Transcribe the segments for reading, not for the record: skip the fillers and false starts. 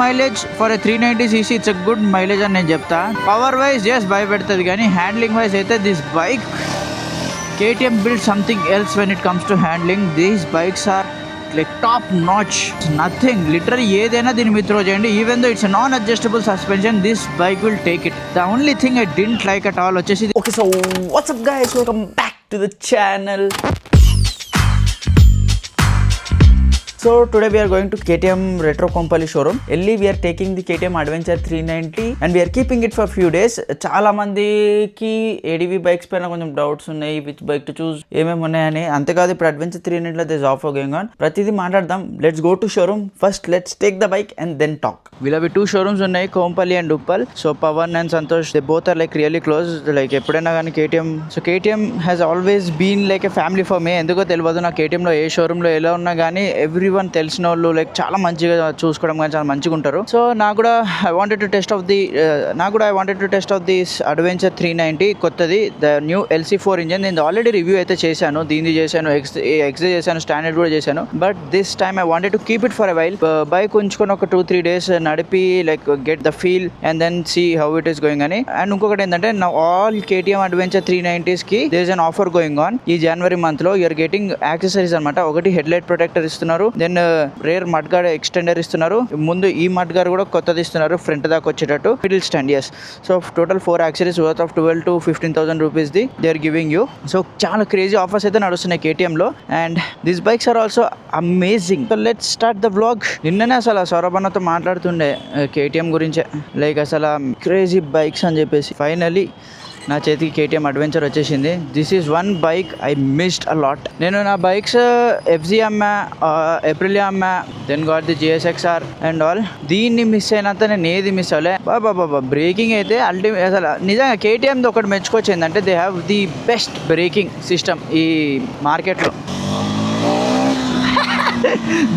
Mileage for a 390cc it's a good mileage అని నేను చెప్తా. పవర్ వైజ్ జస్ట్ భయపెడుతుంది, కానీ హ్యాండ్లింగ్ వైజ్ అయితే this bike KTM built something else when it comes to handling. These bikes are like top notch. Nothing literally ఏదైనా దీని మీద throw చేయండి. Even though it's a non-adjustable suspension, this bike will take it. The only thing I didn't like at all వచ్చేసి Okay, so what's up guys, welcome back to the channel. So today we are going to KTM Retro Kompally showroom. Elli we are taking the KTM Adventure 390 and we are keeping it for few days. చాలా మందికి ADV bikes పైన కొంచెం doubts ఉన్నాయి, which bike to choose, ఏమేమి ఉన్నాయని. అంతేకాదు ఇప్పుడు Adventure 390 లో దిస్ ఆఫర్ గోయింగ్ ఆన్. ప్రతిదీ మాట్లాడదాం. Let's go to showroom. First let's take the bike and then talk. వీళ్ళవి 2 షోరూమ్స్ ఉన్నాయి, Kompally and Uppal. So Pavan and Santosh, they both are like really close. Like ఎప్పుడైనా కానీ KTM has always been like a family for me. ఎందుకో తెలియదు, నా KTM లో ఏ showroom లో ఎలా ఉన్నా కానీ ఎవ్రీ తెలిసిన వాళ్ళు లైక్ చాలా మంచిగా చూసుకోవడం కానీ చాలా మంచిగా ఉంటారు. సో నాకు కూడా I wanted to test of the adventure 390 కొత్తది, ద న్యూ LC4 ఇంజన్. నేను ఆల్రెడీ రివ్యూ అయితే చేశాను, దీన్ని చేశాను, ఎక్స్ చేశాను, స్టాండర్డ్ కూడా చేశాను. But this time I wanted to keep it for a while. Bike ఉంచుకొని ఒక 2-3 days నడిపి like get the feel and then see how it is going అని. అండ్ ఇంకొకటి ఏంటంటే ఆల్ KTM అడ్వెంచర్ 390s కి there is an offer going on. ఈ జనవరి month లో యూఆర్ గెటింగ్ యాక్సెసరీస్ అనమాట. ఒకటి హెడ్ లైట్ ప్రొటెక్టర్ ఇస్తున్నారు, then rear mudguard extender ఇస్తున్నారు, ముందు ఈ మడ్ గార్డ్ కూడా కొత్తది ఇస్తున్నారు ఫ్రంట్ దాకా వచ్చేటట్టు, middle stand. Yes, so total 4 accessories worth of 12,000 to 15,000 rupees the they are giving you. So చాలా క్రేజీ ఆఫర్స్ అయితే నడుస్తున్నాయి KTM లో, and this bikes are also amazing. So let's start the vlog. నిన్ననే అసలు సౌరభ్ అన్నతో మాట్లాడుతుండే KTM గురించే, like అసలు క్రేజీ బైక్స్ అని చెప్పేసి. ఫైనలీ నా చేతికి KTM అడ్వెంచర్ వచ్చేసింది. This is one bike I missed a lot. నేను నా బైక్స్ FZ అమ్మా, ఎప్రిలియా అమ్మా, then got the GSXR and all. దీన్ని మిస్ అయినంత నేను ఏది మిస్ అవ్వలే. బాబా బ్రేకింగ్ అయితే అల్టిమేట్. అసలు నిజంగా KTMది ఒకటి మెచ్చుకోవచ్చు ఏంటంటే they have the best braking system ఈ మార్కెట్లో.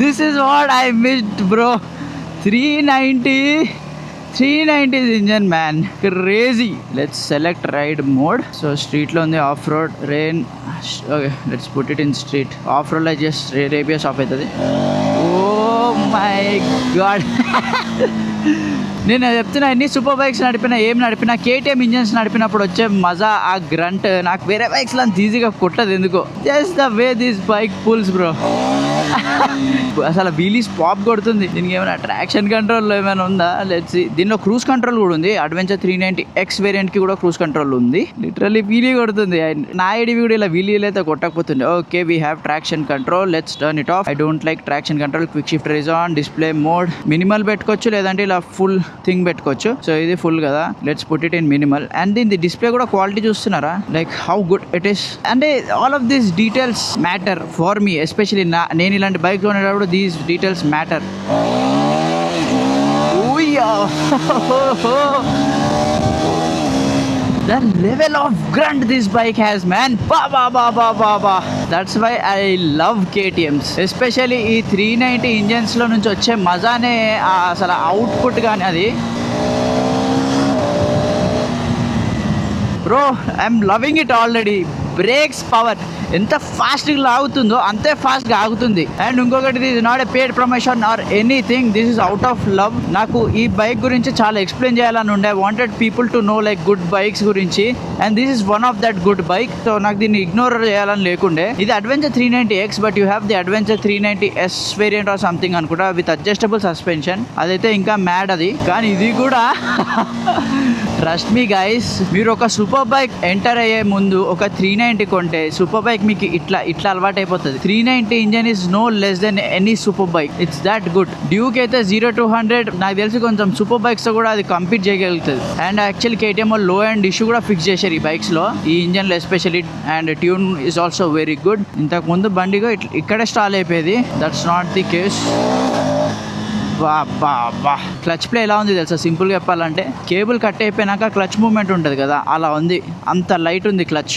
This is what I missed bro. 390 engine man, crazy. Let's select ride mode. So స్ట్రీట్లో ఉంది, off road, rain. Okay, let's put it in street. Off రోడ్లో జస్ట్ రేపియస్ off అవుతుంది. Oh my God. నేను చెప్తున్నా, ఎన్ని సూపర్ బైక్స్ నడిపినా, ఏం నడిపినా, KTM engines నడిపినప్పుడు వచ్చే మజా, ఆ గ్రంట్ నాకు వేరే బైక్స్లో అంత ఈజీగా కొట్టదు ఎందుకో. Just the way this bike pulls bro. అసలు వీలీస్ పాప్ కొడుతుంది. దీనికి ఏమైనా ట్రాక్షన్ కంట్రోల్ ఏమైనా ఉందా? Let's see. దీనిలో క్రూజ్ కంట్రోల్ కూడా ఉంది. అడ్వెంచర్ 390X వేరియంట్ కి కూడా క్రూజ్ కంట్రోల్ ఉంది. లిటరల్లీ వీలీ కొడుతుంది. నా ADV కూడా ఇలా వీలీలు అయితే కొట్టకపోతుంది. Okay, we have traction control. Let's turn it off. I don't like traction control. Quick shifter is on. Display mode minimal పెట్టుకోవచ్చు, లేదంటే ఇలా ఫుల్ థింగ్ పెట్టుకోవచ్చు. సో ఇది ఫుల్ కదా, let's put it in minimal. And దీని display కూడా quality చూస్తున్నారా, like how good it is. అంటే all of these details matter for me, especially నేను ఇలాంటి బైక్ కొనేటప్పుడు these details matter. The level of grunt this bike has, man. Ba. That's why I love KTMs. Especially ఈ 390 engines లో నుంచి వచ్చే మజానే, అసలు output కానీ అది. Bro, I'm loving it already. Brakes power ఎంత ఫాస్ట్గా లాగుతుందో అంతే ఫాస్ట్గా ఆగుతుంది. అండ్ ఇంకొకటి, this is not a paid promotion or anything, this is out of love. నాకు ఈ బైక్ గురించి చాలా ఎక్స్ప్లెయిన్ చేయాలని ఉండే. I wanted people to know like good bikes గురించి, and this is one of that good bike. So నాకు దీన్ని ignore చేయాలని లేకుండే. ఇది adventure 390X, but you have the adventure 390S variant or something అనుకుంటా, విత్ అడ్జస్టబుల్ సస్పెన్షన్. అదైతే ఇంకా mad అది. కానీ ఇది కూడా ట్రస్ట్ మీ గైస్, మీరు ఒక సూపర్ బైక్ ఎంటర్ అయ్యే ముందు ఒక 390 కొంటే సూపర్ బైక్ మీకు ఇట్లా అలవాటు అయిపోతుంది. 390 engine is no less than any super bike. It's that good. Duke అయితే 0-100 నాకు తెలిసి కొంచెం సూపర్ బైక్స్ తో కూడా అది కంపీట్ చేయగలుగుతుంది. అండ్ యాక్చువల్లీ KTM లో అండ్ ఇష్యూ కూడా ఫిక్స్ చేశారు ఈ బైక్స్ లో, ఈ ఇంజన్ లో especially. And tune is also very good. ఇంతకు ముందు బండిగా ఇక్కడే స్టాల్ అయిపోయేది, దట్స్ నాట్ ది కేస్. బా క్లచ్ ప్లే ఎలా ఉంది తెలుసా? సింపుల్గా చెప్పాలంటే కేబుల్ కట్ అయిపోయినాక క్లచ్ మూవ్మెంట్ ఉంటుంది కదా, అలా ఉంది. అంత లైట్ ఉంది క్లచ్.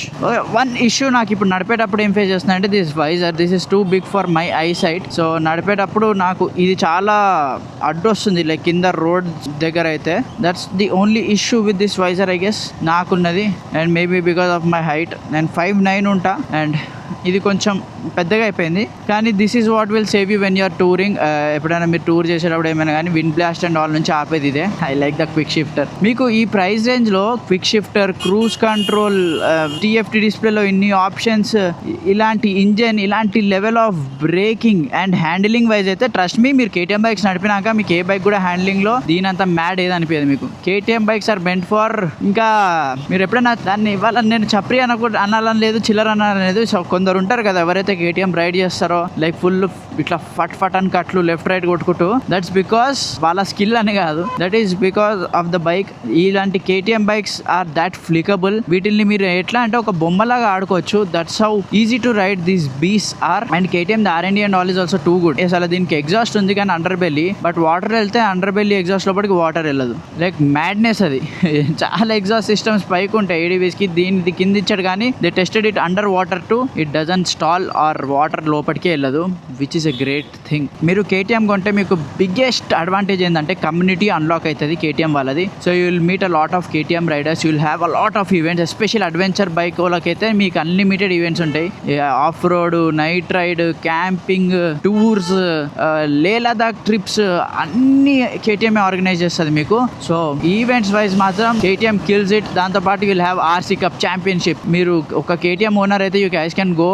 వన్ ఇష్యూ నాకు ఇప్పుడు నడిపేటప్పుడు ఏం ఫేస్ చేస్తున్నా అంటే this visor. This is too big for my eye sight. So నడిపేటప్పుడు నాకు ఇది చాలా అడ్డొస్తుంది, లైక్ కింద రోడ్ దగ్గర అయితే. That's the only issue with this visor I guess నాకున్నది. And maybe because of my height. నేను 5'9" ఉంటా అండ్ ఇది కొంచెం పెద్దగా అయిపోయింది, కానీ this is what will save you when you're touring. ఎప్పుడైనా మీరు టూర్ చేసేటప్పుడు ఏమైనా కానీ విండ్ బ్లాస్ట్ అండ్ ఆల్ నుంచి ఆపేది ఇదే. I like the quick shifter. మీకు ఈ ప్రైస్ రేంజ్లో quick shifter, cruise control, TFT డిస్ప్లేలో ఇన్ని ఆప్షన్స్, ఇలాంటి ఇంజన్, ఇలాంటి level of breaking and handling wise అయితే ట్రస్ట్ మీ, మీరు KTM బైక్స్ నడిపినాక మీకు ఏ బైక్ కూడా హ్యాండ్లింగ్లో దీనంత మ్యాడ్ ఏది అనిపించదు మీకు. KTM bikes are meant for, ఇంకా మీరు ఎప్పుడైనా దాన్ని ఇవ్వాలని, నేను చప్రి అనాలని లేదు, చిల్లర అనాలని లేదు. సో కొందరు ఉంటారు కదా ఎవరైతే KTM రైడ్ చేస్తారో లైక్ ఫుల్ ఇట్లా ఫట్ అని కట్లు లెఫ్ట్ రైట్ కొట్టుకుంటూ, దట్స్ బికాస్ వాళ్ళ స్కిల్ అని కాదు, that is because of the bike. ఇలాంటి KTM bikes are that flickable. వీటిని మీరు ఎట్లా అంటే ఒక బొమ్మలాగా ఆడుకోవచ్చు. That's how easy to ride these beasts are. And KTM the R&D and all is also too good. అసలు దీనికి ఎగ్జాస్ట్ ఉంది కానీ అండర్ బెల్లీ, బట్ వాటర్ వెళ్తే అండర్ బెల్లీ ఎగ్జాస్ట్ లోపలికి వాటర్ వెళ్ళదు. లైక్ మ్యాడ్నెస్ అది. చాలా ఎగ్జాస్ట్ సిస్టమ్స్ పైకి ఉంటాయి ADVs కి, దీనికి కింద ఇచ్చాడు కానీ they tested it under water to it doesn't stall or water లోపలికి వెళ్ళదు, which is a great thing. మీరు KTM కొంటే మీకు బిగ్గెస్ట్ అడ్వాంటేజ్ ఏంటంటే కమ్యూనిటీ అన్లాక్ అవుతుంది KTM వాళ్ళది. So you will meet a lot of KTM riders, you will have a lot of events. Especially adventure bike వాళ్ళకైతే మీకు అన్లిమిటెడ్ ఈవెంట్స్ ఉంటాయి. Off road, night ride, camping, tours, Leh Ladakh trips అన్ని KTM organise చేస్తుంది మీకు. So events wise మాత్రం KTM kills it. దాంతోపాటు will have RC cup championship. మీరు ఒక KTM ఓనర్ అయితే you guys can go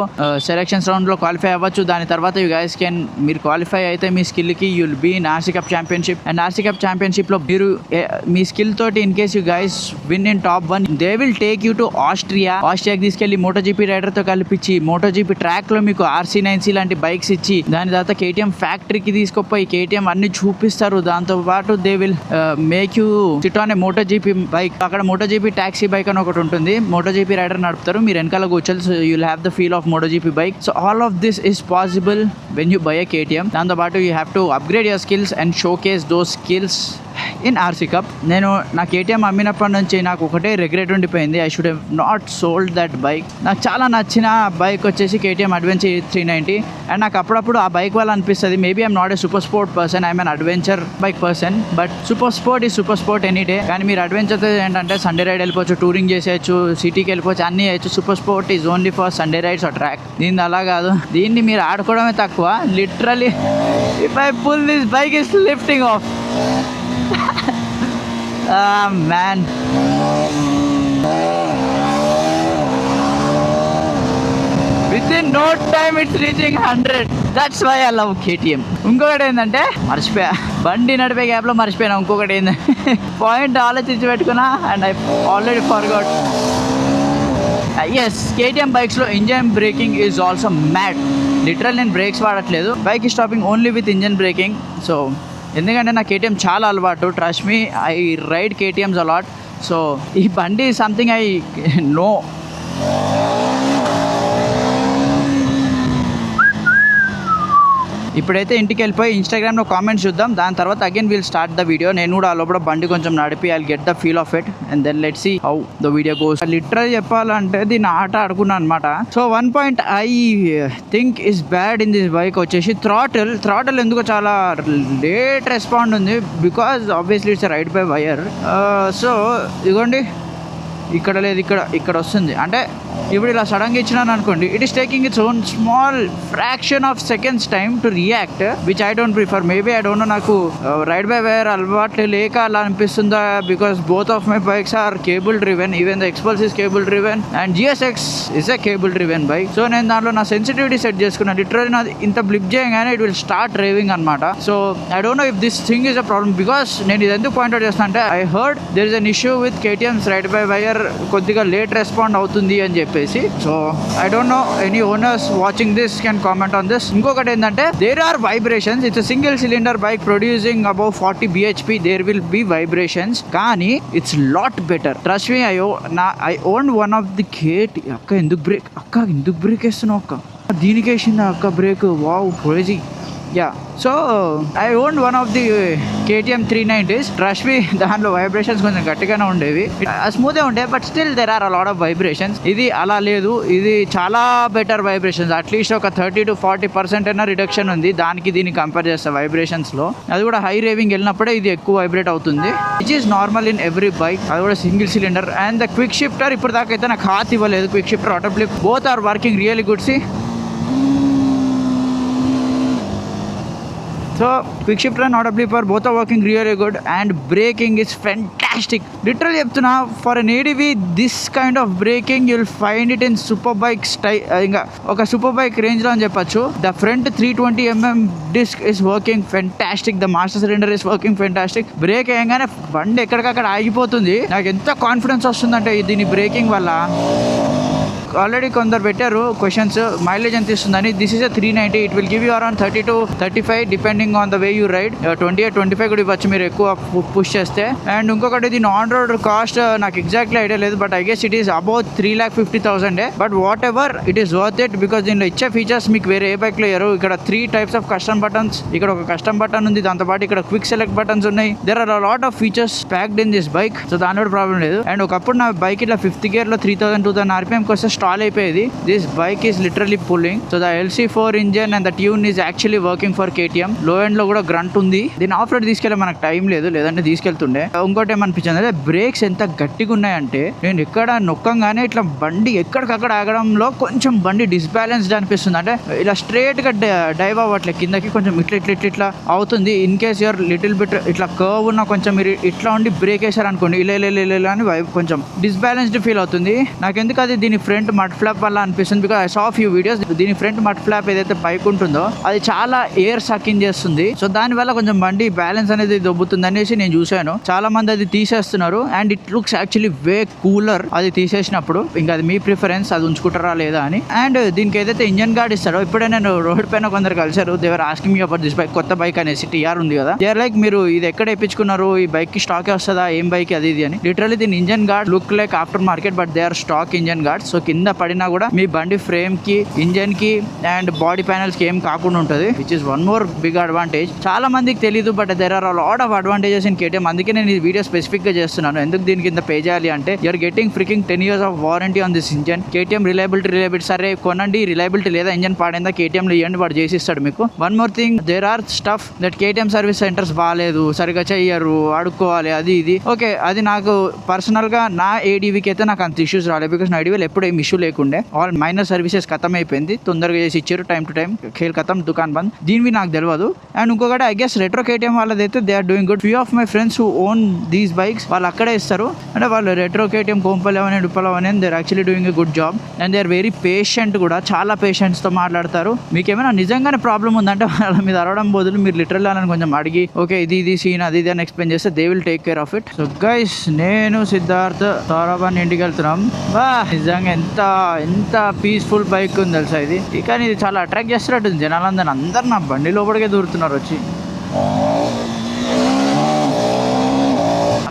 selections రౌండ్లో క్వాలిఫై అవ్వచ్చు. దాని తర్వాత యూ గైస్ కెన్, మీరు క్వాలిఫై అయితే మీ స్కిల్కి you will be in RC cup championship. And RC cup ఛాంపియన్షిప్లో మీరు మీ స్కిల్ తోటి in case you guys win in top 1, they will take you to ఆస్ట్రియాకి తీసుకెళ్లి MotoGP రైడర్తో కలిపించి MotoGP ట్రాక్లో మీకు RC9C లాంటి బైక్స్ ఇచ్చి, దాని తర్వాత KTM ఫ్యాక్టరీకి తీసుకుపోయి KTM అన్ని చూపిస్తారు. దాంతోపాటు they will make you SIT on a MotoGP bike. అక్కడ MotoGP టాక్సీ బైక్ అని ఒకటి ఉంటుంది, MotoGP రైడర్ నడుపుతారు, మీరు వెనకాల కూర్చొని. So you will have the feel of MotoGP bike. So all of this is possible when you by A KTM. దాంతోపాటు you have to upgrade your skills and showcase those skills in RC cup. నేను నా KTM అమ్మినప్పటి నుంచి నాకు ఒకటే regret ఉండిపోయింది, I should have not sold that bike. నాకు చాలా నచ్చిన బైక్ వచ్చేసి KTM అడ్వెంచర్ 390. అండ్ నాకు అప్పుడప్పుడు ఆ బైక్ వల్ల అనిపిస్తుంది, maybe I'm not a super sport person, I'm an adventure bike person, but super sport is super sport any day. కానీ మీరు అడ్వెంచర్ ఏంటంటే సండే రైడ్ వెళ్ళిపోవచ్చు, టూరింగ్ చేసేయచ్చు, సిటీకి వెళ్ళిపోవచ్చు, అన్నీ చేయొచ్చు. Super sport is only for Sunday rides or track. దీన్ని అలా కాదు, దీన్ని మీరు ఆడుకోవడమే తక్కువ. Literally if I pull this bike is lifting off. Man, within no time it's reaching 100. That's why I love KTM. ఇంకొకటి ఏంటంటే మర్చిపోయా, బండి నడిపే గ్యాప్లో మర్చిపోయినా. ఇంకొకటి ఏంటంటే పాయింట్ ఆలోచించి పెట్టుకున్నా and I already forgot. Yes, KTM బైక్స్లో engine braking is also mad. Literal నేను బ్రేక్స్ వాడట్లేదు, బైక్ ఈ stopping only with engine braking. So ఎందుకంటే నా KTM చాలా అలవాటు, trust me, I ride KTMs a lot. So ఈ బండి సంథింగ్ ఐ నో. ఇప్పుడైతే ఇంటికి వెళ్ళిపోయి ఇన్స్టాగ్రామ్లో కామెంట్స్ చూద్దాం, దాని తర్వాత again will start the video. నేను కూడా ఆ లోపల బండి కొంచెం నడిపి I get the feel of it and then let's see how the video goes. Literal చెప్పాలంటే దీన్ని ఆట ఆడుకున్నాను అనమాట. So one point I think is bad in this bike వచ్చేసి థ్రాటల్ ఎందుకో చాలా లేట్ రెస్పాండ్ ఉంది, because obviously it's ride by wire. So ఇదిగోండి, ఇక్కడ లేదు, ఇక్కడ వస్తుంది. అంటే ఇప్పుడు ఇలా సడన్గా ఇచ్చినాను అనుకోండి, it is taking its own small fraction of seconds time to react, which I don't prefer. Maybe I don't know, నాకు రైడ్ బై వైర్ అలవాటు లేక అలా అనిపిస్తుందా, because both of my bikes are cable driven. Even the Xpulse is cable driven and GSX is a cable driven bike. So నేను దాంట్లో నా sensitivity set చేసుకున్నాను. Literally నాది ఇంత బ్లిప్ చేయగానే ఇట్ విల్ స్టార్ట్ డ్రైవింగ్ అనమాట. So I don't know if this thing is a problem, because నేను ఇది ఎందుకు పాయింట్అవుట్ చేస్తాను అంటే I heard there is an issue with KTM's ride by wire, కొద్దిగా లేట్ రెస్పాండ్ అవుతుంది అని చెప్పేసి. So I don't know, any owners watching this can comment on this. ఇంకొకటి ఏంటంటే there are vibrations. It's single cylinder bike producing above 40 bhp. There will be vibrations, కానీ it's lot better. Trust me, I own one of the అక్క ఎందుకు brake వేస్తున్నావు అక్క, దీనికి వేసిందా అక్క brake? Wow crazy. Yeah so I own one of the KTM 390s. Trust me, దాంట్లో vibrations కొంచెం గట్టిగానే ఉండేవి, స్మూత్గా ఉండే, but still there are a lot of vibrations. ఇది అలా లేదు, ఇది చాలా బెటర్ వైబ్రేషన్స్. అట్లీస్ట్ ఒక 30 to 40% అయినా రిడక్షన్ ఉంది దానికి దీనికి కంపేర్ చేస్తే వైబ్రేషన్స్లో. అది కూడా హై రేవింగ్ వెళ్ళినప్పుడే ఇది ఎక్కువ వైబ్రేట్ అవుతుంది, which is normal in every bike. అది కూడా single cylinder. And the quick shifter ఇప్పుడు దాకా అయితే నాకు హాత్ ఇవ్వలేదు. Quick shifter, auto flip, both are working really good. See so quick shifter and auto flip are both are working really good, and braking is fantastic. Literally చెప్తున్నా, for an ADV this kind of braking you'll find it in super bike style. ఇంకా ఒక super bike range లో అని చెప్పొచ్చు. The front 320mm disc is working fantastic. The master cylinder is working fantastic. Break వేయగానే బండి ఎక్కడికక్కడ ఆగిపోతుంది. నాకు ఎంత కాన్ఫిడెన్స్ వస్తుందంటే దీని బ్రేకింగ్ వల్ల. ఆల్రెడీ కొందరు పెట్టారు క్వశ్చన్స్, మైలేజ్ ఎంత ఇస్తుందని. This is a 390. It will give you around 30 to 35 depending on the way you ride. 20 or 25 కూడా ఇవ్వచ్చు మీరు ఎక్కువ పుష్ చేస్తే. అండ్ ఇంకొకటి, దీని ఆన్ రోడ్ కాస్ట్ నాకు ఎగ్జాక్ట్లీ ఐడియా లేదు, but I guess it is about 3,50,000. But what ever, it is worth it, because దీనిలో ఇచ్చే ఫీచర్స్ మీకు వేరే ఏ బైక్లో ఇయ్యరు. ఇక్కడ 3 types ఆఫ్ కస్టమ్ బటన్స్, ఇక్కడ ఒక కస్టమ్ బటన్ ఉంది, దాంతోపాటు ఇక్కడ క్విక్ సెలెక్ట్ బటన్స్ ఉన్నాయి. There are a lot of features packed in this bike. So దాని ప్రాబ్లం లేదు. అండ్ ఒకప్పుడు నా బైక్ ఇట్లా 5th gearలో 3,000-2,000 RPMకి వస్తే స్టాల్ అయిపోయేది. This bike is literally pulling. So the LC4 engine and the tune is actually working for KTM. లో end లో కూడా గ్రంట్ ఉంది. దీని ఆఫ్ రోడ్ తీసుకెళ్ళే మనకు టైం లేదు, లేదంటే తీసుకెళ్తుండే. ఇంకోటి ఏమనిపించింది అంటే బ్రేక్స్ ఎంత గట్టిగా ఉన్నాయంటే, నేను ఎక్కడ నొక్కంగానే ఇట్లా బండి ఎక్కడికక్కడ ఆగడంలో కొంచెం బండి డిస్బ్యాలెన్స్డ్ అనిపిస్తుంది. అంటే ఇలా స్ట్రేట్ గా డైవ్ అవ్వట్లేదు కిందకి, కొంచెం ఇట్లా అవుతుంది. In case you're little bit ఇట్లా కర్వ్ ఉన్న కొంచెం మీరు ఇట్లా ఉండి బ్రేక్ వేసారు అనుకోండి, ఇలా అని కొంచెం డిస్బ్యాలెన్స్డ్ ఫీల్ అవుతుంది. నాకు ఎందుకు అది దీని ఫ్రంట్ మడ్ ఫ్లాప్ వల్ల అనిపిస్తుంది, because I saw few videos. దీని ఫ్రంట్ మడ్ ఫ్లాప్ ఏదైతే పైకి ఉంటుందో అది చాలా ఎయిర్ సకింగ్ చేస్తుంది. సో దానివల్ల కొంచెం బండి బ్యాలెన్స్ అనేది దొబ్బుతుంది అనేసి నేను చూశాను. చాలా మంది అది తీసేస్తున్నారు, and it looks actually way cooler అది తీసేసినప్పుడు. ఇంకా అది మీ ప్రిఫరెన్స్, అది ఉంచుకుంటారా లేదా అని. అండ్ దీనికి ఏదైతే ఇంజన్ గార్డ్ ఇస్తారో, ఇప్పుడే నేను రోడ్ పైన కొందరు కలిసారు, they were asking me about this bike. కొత్త బైక్ అనేసి TR ఉంది కదా, దే ఆర్ లైక్, మీరు ఇది ఎక్కడ వేయించుకున్నారు, ఈ బైక్ కి స్టాక్ వస్తుందా, ఏం బైక్ అది ఇది అని. లిటరల్లీ దీని engine guard look like aftermarket, but they are stock engine guard. So కింద పడినా కూడా మీ బండి ఫ్రేమ్ కి, ఇంజన్ కి అండ్ బాడీ ప్యానల్స్ కి ఏం కాకుండా ఉంటుంది, which is one more big advantage. చాలా మందికి తెలియదు, but there are lot of advantages in KTM. అందుకే నేను ఈ వీడియో స్పెసిఫిక్ గా చేస్తున్నాను. ఎందుకు దీనికి ఇంత పే చేయాలి అంటే, you're getting freaking 10 years of warranty on this engine. KTM reliability. సరే కొనండి, రిలయబిలిటీ లేదా, ఇంజన్ పాడైందా KTM లో ఇవ్వండి, వాడు చేసిస్తాడు మీకు. One more thing, there are stuff that KTM service centres బాగాలేదు, సరిగా చెయ్యరు, అడుక్కోవాలి, అది ఇది. ఓకే, అది నాకు పర్సనల్ గా నా ADVకి అయితే నాకు అంత ఇష్యూస్ రాలేదు, బికాస్ నా ADVలో ఎప్పుడు ఏం ఇష్యూ లేకుండే. ఆల్ మైనర్ సర్వీసెస్ ఖతం అయిపోయింది, తొందరగా చేసి ఇచ్చారు, టైం టు టైం, ఖేల్ ఖతం, దుకాన్ బంద్. దీనివి నాకు తెలియదు. అండ్ ఇంకొకటి, ఐ గెస్ రెట్రో KTM వాళ్ళదైతే they are doing good. Few of my friends who own these bikes, వాళ్ళు అక్కడే ఇస్తారు. అంటే వాళ్ళు రెట్రో KTM కోంపల్లి డుప్పలవని they are actually doing a good job. And they are very patient కూడా, చాలా పేషెంట్స్తో మాట్లాడతారు. మీకు ఏమైనా నిజంగానే ప్రాబ్లం ఉందంటే వాళ్ళ మీద అరవడం బదులు మీరు లిటరల్లీ అని కొంచెం అడిగి, ఓకే ఇది సీన్ అది అని ఎక్స్ప్లెయిన్ చేస్తే they will take care of it. So guys, నేను సిద్ధార్థ్ సౌరభాన్ని ఇంటికి వెళ్తున్నాం. నిజంగా ఎంత పీస్ఫుల్ బైక్ ఉంది తెలుసా ఇది. కానీ ఇది చాలా అట్రాక్ట్ చేస్తున్నట్టుంది జనాలందరూ. అందరు నా బండి లోపలికే దూరుతున్నారు వచ్చి.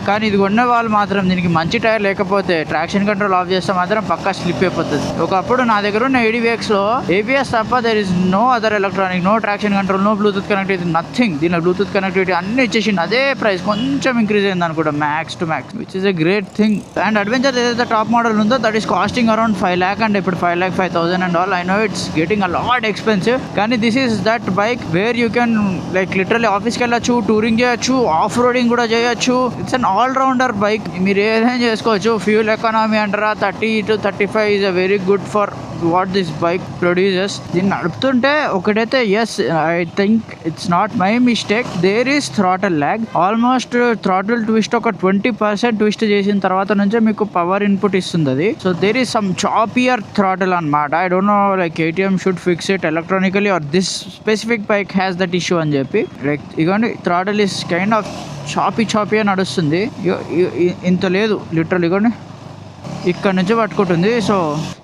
కానీ ఇది కొన్న వాళ్ళు మాత్రం, దీనికి మంచి టైర్ లేకపోతే ట్రాక్షన్ కంట్రోల్ ఆఫ్ చేస్తే మాత్రం పక్కా స్లిప్ అయిపోతుంది. ఒకప్పుడు నా దగ్గర ఉన్న ADVX లో ABS తప్ప there is no other electronic, no traction control, no bluetooth connectivity, nothing. దీనిలో బ్లూటూత్ కనెక్టివిటీ అన్ని ఇచ్చేసింది. అదే ప్రైస్ కొంచెం ఇంక్రీజ్ అయింది అనుకుంటా, max to max, which is a great thing. And adventure ఏదైతే టాప్ మోడల్ ఉందో that is costing around 5 lakh, and ఇప్పుడు 5,05,000 and all. I know it's getting a lot expensive, కానీ this is that bike where you can like literally ఆఫీస్కి వెళ్ళచ్చు, touring చేయొచ్చు, off roading కూడా చేయొచ్చు. It's an allrounder bike, మీరు ఏదైనా చేసుకోవచ్చు. ఫ్యూల్ ఎకానమీ అంటారా, 30 to 35 is a very good for what this bike produces. దీన్ని నడుపుతుంటే ఒకటైతే, yes I think it's not my mistake, there is throttle lag. Almost throttle twist ఒక 20% ట్విస్ట్ చేసిన తర్వాత నుంచే మీకు పవర్ ఇన్పుట్ ఇస్తుంది అది. So there is some choppier throttle అనమాట. I don't know, like KTM should fix it electronically or this specific bike has that issue అని చెప్పి. లైక్ ఇగోండి, throttle is kind of choppy నడుస్తుంది. ఇంత లేదు లిటరల్, ఇగోండి ఇక్కడ నుంచి పట్టుకుంటుంది. So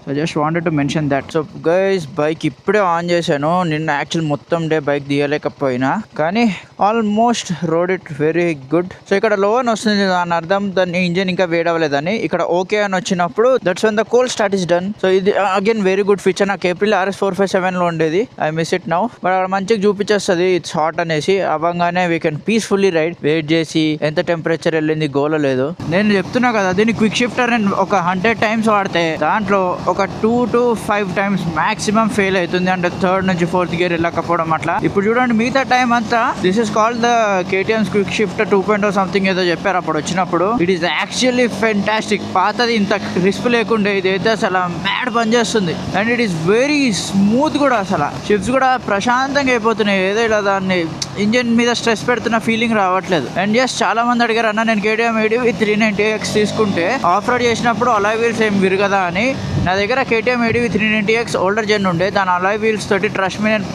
so just wanted to mention that. So guys bike ఇప్పుడే ఆన్ చేశాను. నిన్న యాక్చువల్ మొత్తం డే బైక్ తీయలేకపోయినా కానీ almost rode it very good. So ఇక్కడ లో అని వస్తుంది, దాని అర్థం దాని ఇంజిన్ ఇంకా వేడవలేదని. ఇక్కడ ఓకే అని వచ్చినప్పుడు that's when the cold start is done. So ఇది అగైన్ వెరీ గుడ్ ఫీచర్. నాకు ఏప్రిల్ RS457 లో ఉండేది, I miss it now. But అక్కడ మంచిగా చూపించేస్తుంది ఇట్స్ హాట్ అనేసి. అవ్వగానే we can peacefully ride. Wait చేసి ఎంత టెంపరేచర్ వెళ్ళింది గోల లేదు. నేను చెప్తున్నా కదా, దీన్ని క్విక్ షిఫ్టర్ నేను ఒక 100 times వాడితే దాంట్లో ఒక 2 to 5 times మాక్సిమం ఫెయిల్ అవుతుంది. అంటే థర్డ్ నుంచి ఫోర్త్ గేర్ వెళ్ళకపోవడం అట్లా. ఇప్పుడు చూడండి మిగతా టైం అంతా this is called the KTM quick shifter 2.0 something ఏదో చెప్పారు అప్పుడు వచ్చినప్పుడు. It is actually fantastic. పాతది ఇంత క్రిస్ప్ లేకుండే, ఇదైతే అసలు మ్యాడ్ పని చేస్తుంది. And it is very smooth కూడా. అసలు షిఫ్ట్స్ కూడా ప్రశాంతంగా అయిపోతున్నాయి. ఏదో ఇలా దాన్ని ఇంజిన్ మీద స్ట్రెస్ పెడుతున్న ఫీలింగ్ రావట్లేదు. అండ్ జస్ట్ చాలా మంది అడిగారు, అన్న నేను KTM ADV 390X తీసుకుంటే ఆఫ్ రోడ్ చేసినప్పుడు అలాయ్ వీల్స్ ఏం విరగదా అని. నా దగ్గర KTM ADV 390X ఓల్డర్ జెన్ ఉండే, దాని అలాయ్ వీల్స్ తోటి ట్రస్ట్ మీ నేను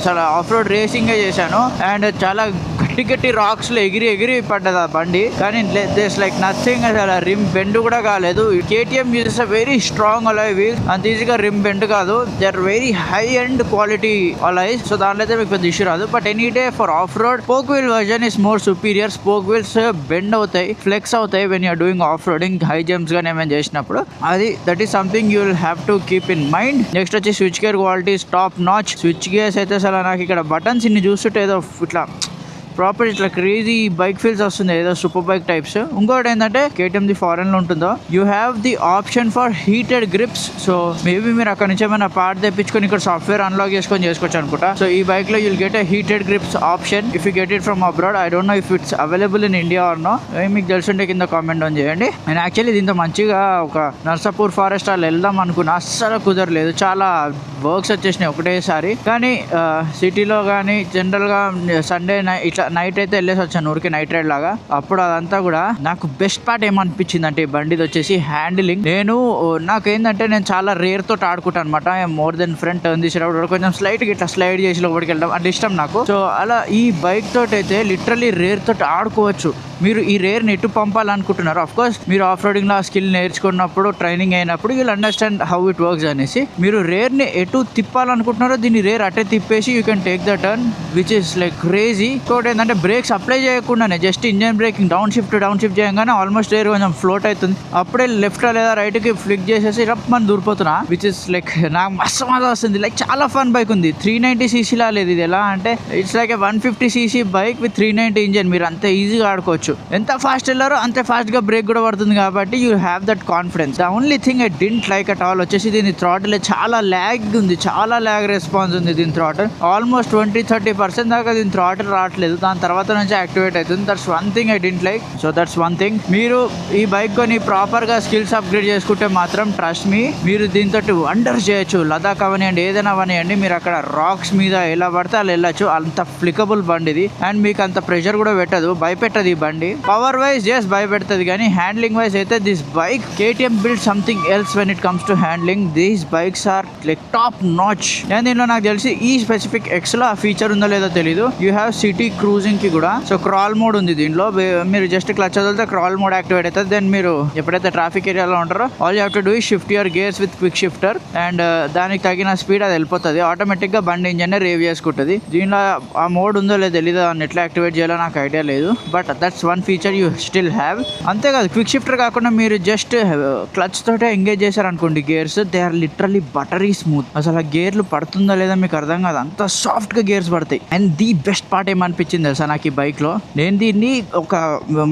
అసలు ఆఫ్ రోడ్ రేసింగే చేశాను. అండ్ చాలా గట్టి రాక్స్ లో ఎగిరి పడ్డది ఆ బండి. కానీ దిస్ లైక్ నథింగ్. అసలు రిమ్ బెండ్ కూడా కాలేదు. KTM uses a very strong alloy wheels, అంత ఈజీగా రిమ్ బెండ్ కాదు. They are very high and quality alloys. So దాంట్లో అయితే మీకు పెద్ద ఇష్యూ రాదు. But any day for off road spoke wheel version is more superior. Spoke wheels bend అవుతాయి, flex అవుతాయి when you're doing off roading, high jumps గానీ ఏమైనా చేసినప్పుడు. అది that is something you will have to keep in mind. Next వచ్చి switch gear quality top notch. Switch gears అయితే అసలు నాకు ఇక్కడ బటన్స్ ఇన్ని చూస్తుంటే ఏదో ఇట్లా ప్రాపర్ ఇట్లా క్రేజీ బైక్ ఫీల్స్ వస్తుంది, ఏదో సూపర్ బైక్ టైప్స్. ఇంకోటి ఏంటంటే KTM ది ఫారెన్ లో ఉంటుందో you have the option for heated grips. So maybe మీరు అక్కడ నుంచి ఏమైనా పార్ట్ తెప్పించుకొని ఇక్కడ సాఫ్ట్వేర్ అన్లాక్ చేసుకోవచ్చు అనుకుంటా. సో ఈ బైక్ లో you'll get a heated grips option if you get it from abroad. I don't know if it's available in India or no. మీకు తెలుసుంటే కింద కామెంట్ ఆన్ చేయండి. నేను యాక్చువల్లీ దీంతో మంచిగా ఒక నర్సాపూర్ ఫారెస్ట్ వాళ్ళు వెళ్దాం అనుకున్నా, అస్సలు కుదరలేదు. చాలా వర్క్స్ వచ్చేసినాయి ఒకటేసారి. కానీ సిటీలో కానీ జనరల్గా సండే ఇట్లా నైట్ అయితే వెళ్ళేసి వచ్చాను ఊరికి, నైట్ రైడ్ లాగా. అప్పుడు అదంతా కూడా నాకు బెస్ట్ పార్ట్ ఏమనిపించింది అంటే బండిది వచ్చేసి హ్యాండిలింగ్. నాకేంటంటే నేను చాలా రేర్ తోటి ఆడుకుంటాను అనమాట. మోర్ దెన్ ఫ్రంట్ టర్న్ తీసేటప్పుడు కొంచెం స్లైట్ ఇట్లా స్లైడ్ చేసి లోపలికి వెళ్ళడం అంటే ఇష్టం నాకు. సో అలా ఈ బైక్ తోటి అయితే లిటరలీ రేర్ తోటి ఆడుకోవచ్చు. మీరు ఈ రేర్ని ఎటు పంపాలనుకుంటున్నారు, అఫ్ కోర్స్ మీరు ఆఫ్ రోడింగ్ లో స్కిల్ నేర్చుకున్నప్పుడు ట్రైనింగ్ అయినప్పుడు you'll understand how it works అనేసి. మీరు రేర్ని ఎటు తిప్పాలనుకుంటున్నారో దీన్ని రేర్ అటే తిప్పేసి you can take the turn which is like crazy. ఇంకోటి ఏంటంటే బ్రేక్స్ అప్లై చేయకుండానే just engine breaking down shift చేయగానే ఆల్మోస్ట్ రేర్ కొంచెం ఫ్లోట్ అవుతుంది. అప్పుడే లెఫ్ట్ లేదా రైట్ కి ఫ్లిక్ చేసేసి రప్పని దూరిపోతున్నా, విచ్ ఇస్ లైక్ నాకు మస్తు మజా వస్తుంది. లైక్ చాలా ఫన్ బైక్ ఉంది. 390cc లా లేదు ఇది. ఎలా అంటే it's like 150cc bike with 390 engine. మీరు అంత ఈజీగా ఆడుకోవచ్చు. ఎంత ఫాస్ట్ వెళ్ళారో అంతే ఫాస్ట్ గా బ్రేక్ కూడా పడుతుంది కాబట్టి you have that confidence. The only thing I didn't like at all వచ్చేసి దీని థ్రాటిల్ చాలా ల్యాగ్ ఉంది, చాలా ల్యాగ్ రెస్పాన్స్ ఉంది దీని థ్రాటిల్. ఆల్మోస్ట్ 20-30% దాకా దీని థ్రాటిల్ రావట్లేదు, దాని తర్వాత నుంచి యాక్టివేట్ అవుతుంది. That's one thing I didn't like. So that's one thing. మీరు ఈ బైక్ కొని ప్రాపర్ గా స్కిల్స్ అప్గ్రేడ్ చేసుకుంటే మాత్రం ట్రస్ట్ మీ, మీరు దీంతో వండర్స్ చేయొచ్చు. లదాఖ్ అవనియండి, ఏదైనా అవనియండి, మీరు అక్కడ రాక్స్ మీద ఎలా పడితే అలా వెళ్ళచ్చు. అంత ఫ్లికబుల్ బండి ఇది. అండ్ మీకు అంత ప్రెషర్ కూడా పెట్టదు, భయపెట్టదు ఈ బండి. పవర్ వైజ్ జస్ట్ భయపెడుతుంది, కానీ హ్యాండ్లింగ్ వైజ్ అయితే this bike KTM build something else when it comes to handling. These bikes are like top notch. నేను దీనిలో నాకు తెలిసి ఈ స్పెసిఫిక్ X లో ఆ ఫీచర్ ఉందో లేదో తెలీదు. యూ హ్యావ్ సిటీ క్రూజింగ్ కి కూడా సో క్రాల్ మోడ్ ఉంది దీనిలో. మీరు జస్ట్ క్లచ్ వదిలితే క్రాల్ మోడ్ యాక్టివేట్ అవుతుంది. దెన్ మీరు ఎప్పుడైతే ట్రాఫిక్ ఏరియాలో ఉంటారో all you have to do shift your gears with quick shifter and దానికి తగిన స్పీడ్ అది వెళ్ళిపోతుంది. ఆటోమేటిక్ గా బండి ఇంజన్ రేవ్ చేసుకుంటుంది. దీనిలో ఆ మోడ్ ఉందో లేదో తెలీదు, దాన్ని ఎట్లా యాక్టివేట్ చేయాలో నాకు ఐడియా లేదు. But that's one feature you still have. అంతేకాదు క్విక్ షిఫ్టర్ కాకుండా మీరు జస్ట్ క్లచ్ తోటే ఎంగేజ్ చేశారనుకోండి gears, they are literally buttery smooth. అసలు ఆ గేర్లు పడుతుందో లేదో మీకు అర్థం కాదు, అంత సాఫ్ట్ గా గేర్స్ పడతాయి. అండ్ ది బెస్ట్ పార్ట్ ఏమనిపించింది తెలుసా నాకు ఈ బైక్ లో, నేను దీన్ని ఒక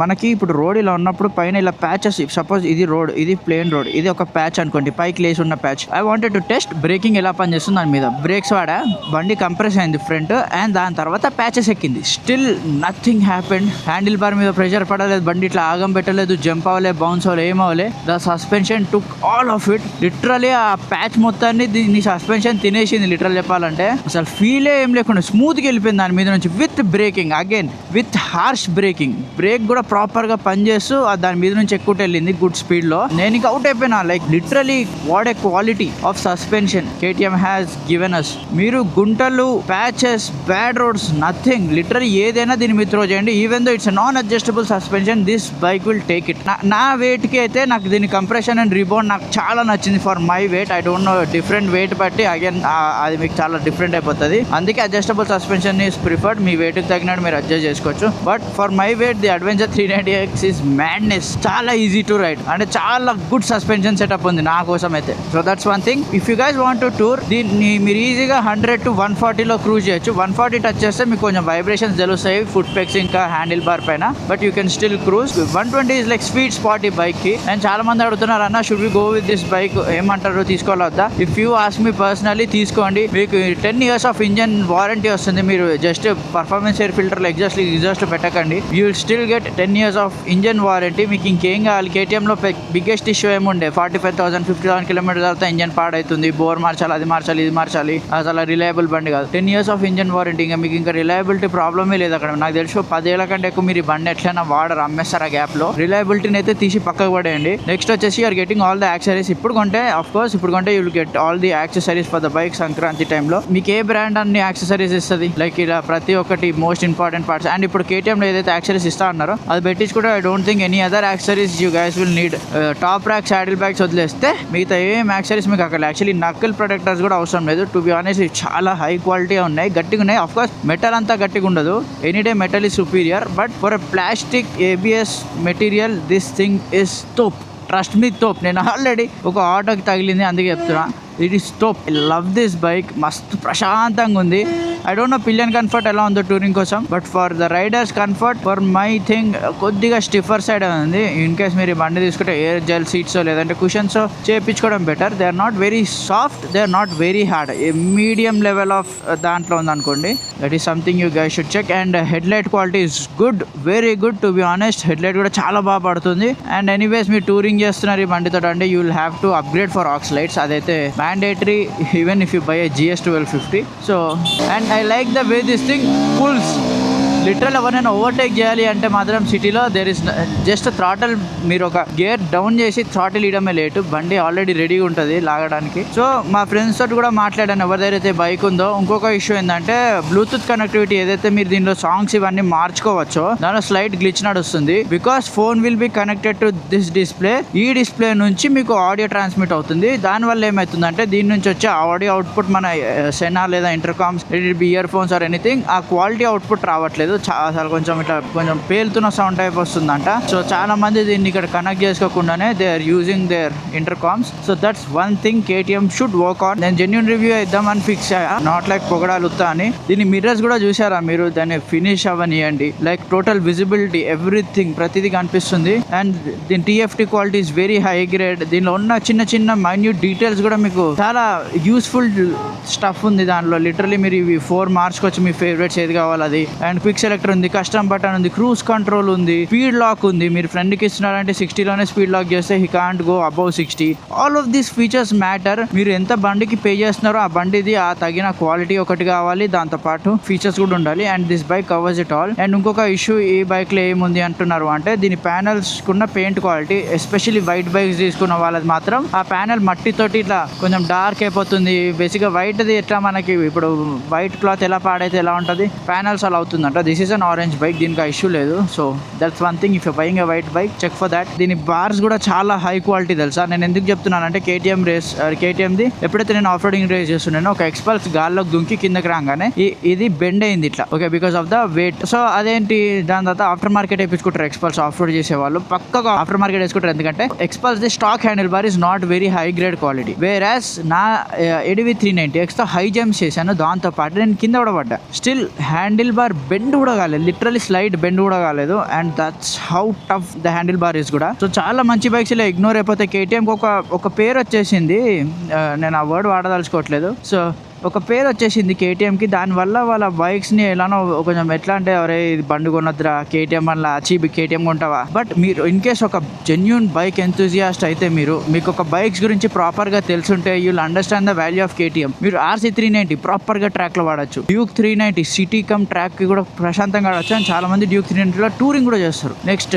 మనకి ఇప్పుడు రోడ్ ఇలా ఉన్నప్పుడు పైన ఇలా ప్యాచెస్, సపోజ్ ఇది రోడ్, ఇది ప్లేన్ రోడ్, ఇది ఒక ప్యాచ్ అనుకోండి, పైకి లేసి ఉన్న patch. I wanted to test breaking ఎలా పనిచేస్తుంది దాని మీద. బ్రేక్స్ వాడా, బండి కంప్రెస్ అయింది ఫ్రంట్, అండ్ దాని తర్వాత ప్యాచెస్ ఎక్కింది. Still nothing happened. Handle bar మీద ప్రెషర్ పడలేదు, బండి ఇట్లా ఆగం పెట్టలేదు, జంప్ అవ్వలే, బౌన్స్ అవ్వలే, ఏమవ్వలే. The suspension took all of it. Literally ఆ ప్యాచ్ మొత్తాన్ని దీని సస్పెన్షన్ తినేసింది లిటరల్ చెప్పాలంటే. అసలు ఫీలే ఏం లేకుండా స్మూత్గా వెళ్ళిపోయింది దాని మీద నుంచి with breaking. Breaking again with harsh breaking, break కూడా ప్రాపర్ గా పనిచేస్తూ దాని మీద నుంచి ఎక్కువ వెళ్ళింది గుడ్ స్పీడ్ లో. నేను ఇంకా అవుట్ అయిపోయినా, like literally what a quality of suspension KTM has given us. మీరు గుంటలు, patches, bad roads, nothing, literally ఏదైనా దీని మీద త్రో చేయండి. Even though it's non adjustable suspension, this bike will take it. నా వెయిట్ కి అయితే నాకు దీని కంప్రెషన్ అండ్ రిబౌండ్ నాకు చాలా నచ్చింది for my weight. I don't know, different weight బట్టి అగైన్ అది మీకు చాలా డిఫరెంట్ అయిపోతుంది. అందుకే అడ్జస్టబుల్ సస్పెన్షన్ ఈస్ ప్రిఫర్డ్. మీ వెయిట్ కి తగినట్టు మీరు అడ్జస్ట్ చేసుకోవచ్చు. But for my weight the adventure 390X is madness. చాలా ఈజీ టు రైడ్ అంటే చాలా గుడ్ సస్పెన్షన్ సెటప్ ఉంది నా కోసం అయితే. So that's one thing. If you guys want to tour, దీన్ని మీరు ఈజీగా 100 to 140 క్రూజ్ చేయొచ్చు. 140 టచ్ చేస్తే మీకు కొంచెం వైబ్రేషన్స్ తెలుస్తాయి ఫుట్ పెక్స్ ఇంకా హ్యాండిల్ బార్ పైన, but you can still cruise. 120 is like sweet spot ఈ బైక్ కి. అండ్ చాలా మంది అడుగుతున్నారు, అన్న should we go with this bike, ఏమంటారు, తీసుకోవాలా వద్దా? If you ask me personally, తీసుకోండి. మీకు 10 years ఆఫ్ ఇంజన్ వారంటీ వస్తుంది. మీరు just performance air filter exhaust పెట్టకండి. You will still get 10 years of engine warranty. మీకు ఇంకేం కావాలి? KTM లో బిగ్గెస్ట్ ఇష్యూ ఏముండే, 45,000 50,000 కిలోమీటర్ తర్వాత ఇంజన్ పాడవుతుంది, బోర్ మార్చాలి, అది మార్చాలి, ఇది మార్చాలి, అసలు రిలయబుల్ బండి కాదు. 10 years ఆఫ్ ఇంజన్ వారంటీ, ఇంకా మీకు ఇంకా రిలయబిలిటీ ప్రాబ్లమే లేదు అక్కడ. నాకు తెలుసు 10 ఏళ్ల కంటే ఎక్కువ మీరు ఈ బండి ఎట్లయినా వాడరు, అమ్మేస్తారు ఆ గ్యాప్ లో. రిలయబిలిటీని అయితే తీసి పక్కకు పడేయండి. నెక్స్ట్ వచ్చేసి you're getting all the accessories. ఇప్పుడు కొంటే ఆఫ్ కోర్స్ ఇప్పుడు కొంటే you will get all the accessories for the bike. Sankranti టైంలో మీకు ఏ బ్రాండ్ అన్ని యాక్సెసరీస్ ఇస్తుంది, లైక్ ఇలా ప్రతి ఒక్కటి మోస్ట్ ఇంపార్టెంట్ పార్ట్స్. అండ్ ఇప్పుడు KTM లో ఏదైతే యాక్సెసరీస్ ఇస్తా అన్నారో అది పెట్టించుకుంటే I don't think any other accessories you guys will need. Top rack saddle bags వదిలేస్తే మిగతా ఏం యాక్సెసరీస్ మీకు అక్కడ యాక్చువల్లీ నక్కల్ ప్రొటెక్టర్స్ కూడా అవసరం లేదు. టు బి ఆనెస్ట్ చాలా హై క్వాలిటీ ఉన్నాయి, గట్టిగా ఉన్నాయి. ఆఫ్ కోర్స్ మెటల్ అంతా గట్టిగా ఉండదు, any day metal is superior, but for a plastic ABS material this thing is తోప్. ట్రస్ట్ మీ, తోప్. నేను ఆల్రెడీ ఒక ఆటోకి తగిలింది, అందుకే చెప్తున్నా. It is top. I love this bike. మస్తు ప్రశాంతంగా ఉంది. I don't know pillion comfort ఎలా ఉందో టూరింగ్ కోసం, but for the rider's comfort, for my thing కొద్దిగా స్టిఫర్ సైడ్ ఉంది. ఇన్ కేస్ మీరు ఈ బండి తీసుకుంటే ఎయిర్ జెల్ సీట్స్ లేదంటే కుషన్స్ చేయించుకోవడం better. They are not very soft, they are not very hard, medium level of దాంట్లో ఉందనుకోండి. That is something you guys should check. And headlight quality is good, very good. To be honest headlight కూడా చాలా బాగా పడుతుంది. And anyways మీరు touring చేస్తున్నారు ఈ బండితో అంటే you will have to upgrade for aux lights. అదైతే mandatory even if you buy a GS 1250. So and I like the way this thing pulls. Literal ఎవరైనా ఓవర్టేక్ చేయాలి అంటే మాత్రం సిటీలో దేర్ ఇస్ జస్ట్ థ్రాటల్, మీరు ఒక గేర్ డౌన్ చేసి throttle ఇవ్వడమే లేటు, బండి ఆల్రెడీ రెడీగా ఉంటుంది లాగడానికి. సో మా ఫ్రెండ్స్ తోటి కూడా మాట్లాడాను, ఎవరి దగ్గర అయితే బైక్ ఉందో. ఇంకొక ఇష్యూ ఏంటంటే బ్లూటూత్ కనెక్టివిటీ, ఏదైతే మీరు దీనిలో సాంగ్స్ ఇవన్నీ మార్చుకోవచ్చో దానిలో స్లైట్ గ్లిచ్ నడుస్తుంది. Because phone will be connected to this display. ఈ డిస్ప్లే నుంచి మీకు ఆడియో ట్రాన్స్మిట్ అవుతుంది. దానివల్ల ఏమవుతుందంటే దీని నుంచి వచ్చే ఆడియో అవుట్పుట్ మన సెనా లేదా intercoms, earphones or anything, ఆ క్వాలిటీ అవుట్పుట్ రావట్లేదు. అసలు కొంచెం ఇట్లా కొంచెం పేలుతున్న సౌండ్ టైప్ వస్తుందంట. సో చాలా మంది దీన్ని ఇక్కడ కనెక్ట్ చేసుకోకుండానే they are using their intercoms. So that's one thing KTM should work on. నేను జెన్యూన్ రివ్యూ ఇద్దామని ఫిక్స్ అయ్యా, నాట్ లైక్ పొగడాలు ఉత్తా అని. దీని మిర్రర్స్ కూడా చూసారా మీరు, దాన్ని ఫినిష్ అవ్వనియండి, లైక్ టోటల్ విజిబిలిటీ ఎవ్రీథింగ్ ప్రతిదీ కనిపిస్తుంది. అండ్ దీని TFT quality is very high grade. దీనిలో ఉన్న చిన్న చిన్న మైన్యూట్ డీటెయిల్స్ కూడా మీకు చాలా యూస్ఫుల్ స్టఫ్ ఉంది దానిలో. లిటరలీ మీరు ఇవి 4 మార్చుకోవచ్చు, మీ ఫేవరెట్స్ ఏది కావాలి అది. అండ్ క్విక్ సెలెక్టర్ ఉంది, కస్టమ్ బటన్ ఉంది, క్రూజ్ కంట్రోల్ ఉంది, స్పీడ్ లాక్ ఉంది. మీరు ఫ్రెండ్కి ఇస్తున్నారంటే 60లోనే స్పీడ్ లాక్ చేస్తే he can't go above 60. All of these features matter. మీరు ఎంత బండికి పే చేస్తున్నారో ఆ బండిది ఆ తగిన క్వాలిటీ ఒకటి కావాలి, దాంతో పాటు ఫీచర్స్ కూడా ఉండాలి. And this bike covers it all. And ఇంకొక ఇష్యూ ఈ బైక్ లో ఏముంది అంటున్నారు అంటే దీని ప్యానల్స్ కున్న paint quality, especially white bikes తీసుకున్న వాళ్ళది మాత్రం ఆ ప్యానల్ మట్టితోటి ఇట్లా కొంచెం డార్క్ అయిపోతుంది. బేసిక్గా వైట్ది ఎట్లా మనకి ఇప్పుడు వైట్ క్లాత్ ఎలా పాడైతే ఎలా ఉంటుంది, ప్యానల్స్ అలా అవుతుందంట. This is an orange bike, దీనికి ఇష్యూ లేదు. So that's one thing. If you buying a white bike check for that. దీని బార్స్ కూడా చాలా హై క్వాలిటీ తెలుసా. నేను ఎందుకు చెప్తున్నానంటే KTMది ఎప్పుడైతే నేను ఆఫ్ రోడింగ్ రేస్ చేస్తున్నానో ఒక ఎక్స్పల్స్ గాల్లోకి దుంకి కిందకి రాగానే ఇది బెండ్ అయింది ఇట్లా, okay, because of the weight. So అదేంటి, దాని తర్వాత ఆఫ్టర్ మార్కెట్ వేయించుకుంటారు ఎక్స్పల్స్ ఆఫ్ రోడ్ చేసే వాళ్ళు, పక్కగా ఆఫ్టర్ మార్కెట్ వేసుకుంటారు. ఎందుకంటే expels the stock handle bar is not very high grade quality. Whereas నా ADV 390X తో హై జంప్స్ చేశాను, దాంతో పాటు నేను కింద కూడా పడ్డా, స్టిల్ హ్యాండిల్ బార్ బెండ్ కూడా కాలేదు, లిటరలీ స్లైడ్ బెండ్ కూడా కాలేదు. And that's how tough the handle bar is కూడా. సో చాలా మంచి బైక్స్ ఇలా ఇగ్నోర్ అయిపోతే KTM ఒక పేరు వచ్చేసింది, నేను ఆ వర్డ్ వాడదలుచుకోవట్లేదు. సో ఒక పేరు వచ్చేసింది కేటీఎంకి. దానివల్ల వాళ్ళ బైక్స్ని ఎలానో కొంచెం ఎట్లా అంటే ఎవరే ఇది బండి కొనొద్దురా కేటీఎం వల్ల చీబి కేటీఎం కొంటావా. బట్ మీరు ఇన్ కేస్ ఒక జెన్యూన్ బైక్ ఎంతూజియాస్ట్ అయితే మీకు ఒక బైక్స్ గురించి ప్రాపర్గా తెలుసుంటే you'll understand the value of KTM. మీరు RC390 ప్రాపర్గా ట్రాక్లో వాడచ్చు. డ్యూక్ 390 సిటీ కమ్ ట్రాక్కి కూడా ప్రశాంతంగా వాడచ్చు. అండ్ చాలా మంది డ్యూక్ 390లో టూరింగ్ కూడా చేస్తారు. నెక్స్ట్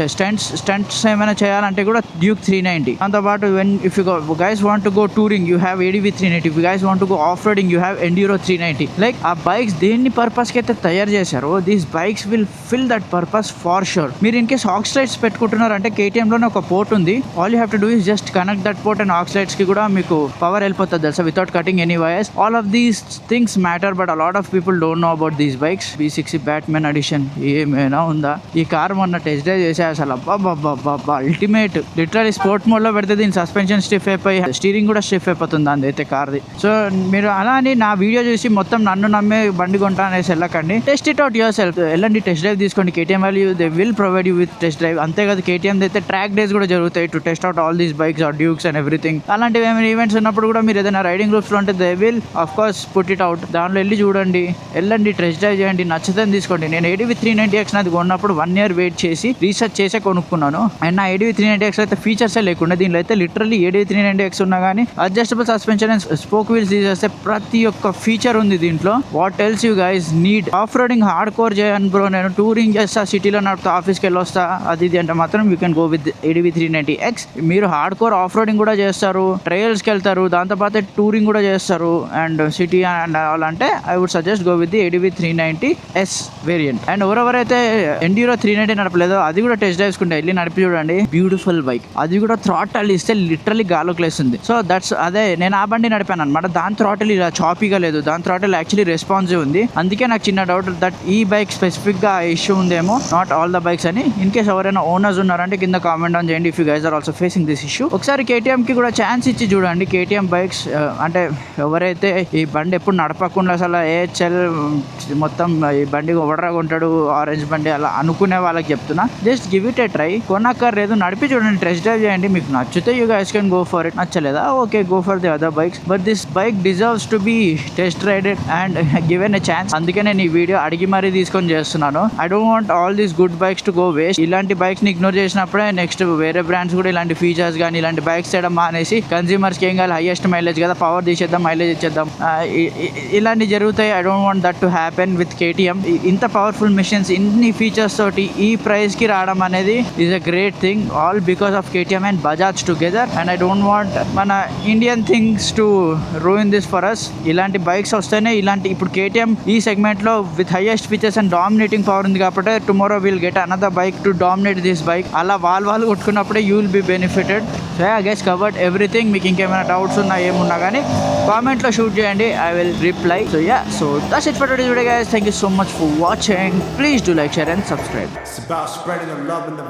స్టంట్స్ ఏమైనా చేయాలంటే కూడా డ్యూక్ 390. దాంతోపాటు if you guys want to go touring you have ADV 390. If you guys want to go off roading you have enduro 390. Like ఆ బైక్స్ దేన్ని పర్పస్కి అయితే తయారు చేశారో these bikes will fill that purpose for sure. మీరు in case aux lights పెట్టుకుంటున్నారంటే కేటీఎంలోనే ఒక పోర్ట్ ఉంది. All you have to do is just connect that port and ఆక్సిలైట్స్కి కూడా మీకు పవర్ వెళ్ళిపోతుంది తెలుసా, without cutting any wires. All of these things matter but a lot of people don't know about these bikes. B60 Batman edition ఏమైనా ఉందా? ఈ car మొన్న test drive చేసే అసలు అబ్బా అల్టిమేట్. లిటరలీ స్పోర్ట్ మోడ్లో పెడితే దీని సస్పెన్షన్ స్టిఫ్ అయిపోయి స్టీరింగ్ కూడా స్టిఫ్ అయిపోతుంది అందైతే కార్ది. సో మీరు అలా అని నా వీడియో చూసి మొత్తం నన్ను నమ్మే బండి కొంటా అనేసి వెళ్ళకండి. Test it out yourself. వెళ్ళండి టెస్ట్ డ్రైవ్ తీసుకోండి. KTM value they will provide you with test drive. అంతేకాదు కేటీఎం అయితే ట్రాక్ డేస్ కూడా జరుగుతాయి to test out all these bikes or Dukes and everything. అలాంటివి ఏమైనా ఈవెంట్స్ ఉన్నప్పుడు కూడా మీరు ఏదైనా రైడింగ్ గ్రూప్స్లో ఉంటే they will of course put it out. దాంట్లో వెళ్ళి చూడండి, వెళ్ళండి టెస్ట్ డ్రైవ్ చేయండి, నచ్చితే తీసుకోండి. నేను ADV 390X నాది కొన్నప్పుడు 1 year వెయిట్ చేసి రీసెర్చ్ చేసే కొనుక్కున్నాను. అండ్ నా ADV 390X అయితే ఫీచర్సే లేకుండా దీనిలో అయితే లిటరల్లీ ADV 390X ఉన్నా కానీ adjustable suspension and spoke wheels తీసేస్తే ప్రతి ఒక్క ఫీచర్ ఉంది దీంట్లో. What else you guys need? Off roading hard core చేయను బ్రో, నేను టూరింగ్ చేస్తా, సిటీలో నడుపుతా, ఆఫీస్కి వెళ్ళొస్తా అది ఇది అంటే మాత్రం you can go with ADV 390X. మీరు హార్డ్ కోర్ ఆఫ్ రోడింగ్ కూడా చేస్తారు, ట్రయల్స్కి వెళ్తారు, దాంతోపాటు టూరింగ్ కూడా చేస్తారు అండ్ సిటీ అండ్ ఆల్ అంటే I would suggest go with the ADV 390S variant. And ఎవరెవరైతే ఎండ్యూరో 390 నడపలేదో అది కూడా టెస్ట్ డ్రైవ్స్కుంటే వెళ్ళి నడిపి చూడండి. Beautiful bike. అది కూడా థ్రాటల్ ఇస్తే లిటరల్లీ గాలోకి లేస్తుంది. సో దట్స్ అదే నేను ఆ బండి నడిపాను అనమాట. దాని థ్రాటల్ ఇలా చాపీగా లేదు, దాని థ్రాటల్ యాక్చువల్లీ రెస్పాన్సివ్ ఉంది. అందుకే నాకు చిన్న డౌట్ దట్ ఈ బైక్ స్పెసిఫిక్గా ఇష్యూ ఉందేమో, నాట్ ఆల్ ద బైక్స్ అని. ఇన్ కేస్ ఎవరైనా ఓనర్స్ ఉన్నారంటే కింద కామెంట్ ఆన్ చేయండి if you guys are also facing this issue. ఒకసారి కేటీఎంకి కూడా ఛాన్స్ ఇచ్చి చూడండి. కేటీఎం బైక్స్ అంటే ఎవరైతే ఈ బండి ఎప్పుడు నడపకుండా అసలు AHL మొత్తం ఈ బండి ఎవడరా కొంటాడు ఆరెంజ్ బండి అలా అనుకునే వాళ్ళకి చెప్తున్నా, just give it a try. కొనక్కర్లేదు, నడిపి చూడండి, టెస్ట్ డ్రైవ్ చేయండి. మీకు నచ్చితే you guys can go for it. నచ్చలేదా okay, go for the other bikes. But this bike deserves to be test rided and given a chance. అందుకే నేను ఈ వీడియో అడిగి మరీ తీసుకొని చేస్తున్నాను. I don't want all these good bikes to go waste. ఇలాంటి bikes ని ఇగ్నోర్ చేసినప్పుడే నెక్స్ట్ వేరే బ్రాండ్స్ కూడా ఇలాంటి ఫీచర్స్ కానీ ఇలాంటి బైక్స్ చేయడం మానేసి కన్స్యూమర్స్కి ఏం కావాలి, హైయెస్ట్ మైలేజ్ కదా, పవర్ తీసేద్దాం, మైలేజ్ ఇచ్చేద్దాం, ఇలాంటివి జరుగుతాయి. I don't want that to happen with KTM. ఇంత పవర్ఫుల్ మిషన్స్ ఇన్ని ఫీచర్స్ తోటి ఈ ప్రైస్ కి రావడం అనేది is a great thing, all because of KTM and Bajaj together. And I don't want మన Indian things to ruin this for us. ఇలాంటి bikes వస్తేనే ఇలాంటి ఇప్పుడు కేటీఎం ఈ సెగ్మెంట్ లో with highest features and dominating power ఉంది కాబట్టి tomorrow will get another bike to dominate this bike. అలా వాళ్ళు కొట్టుకున్నప్పుడే you will be benefited. So I guess covered everything. మీకు ఇంకేమైనా డౌట్స్ ఉన్నా ఏమున్నా కానీ కామెంట్లో షూట్ చేయండి, I will reply. So so that's it for today's video guys. Thank you so much for watching. Please do like, share and subscribe. It's about spreading the love and the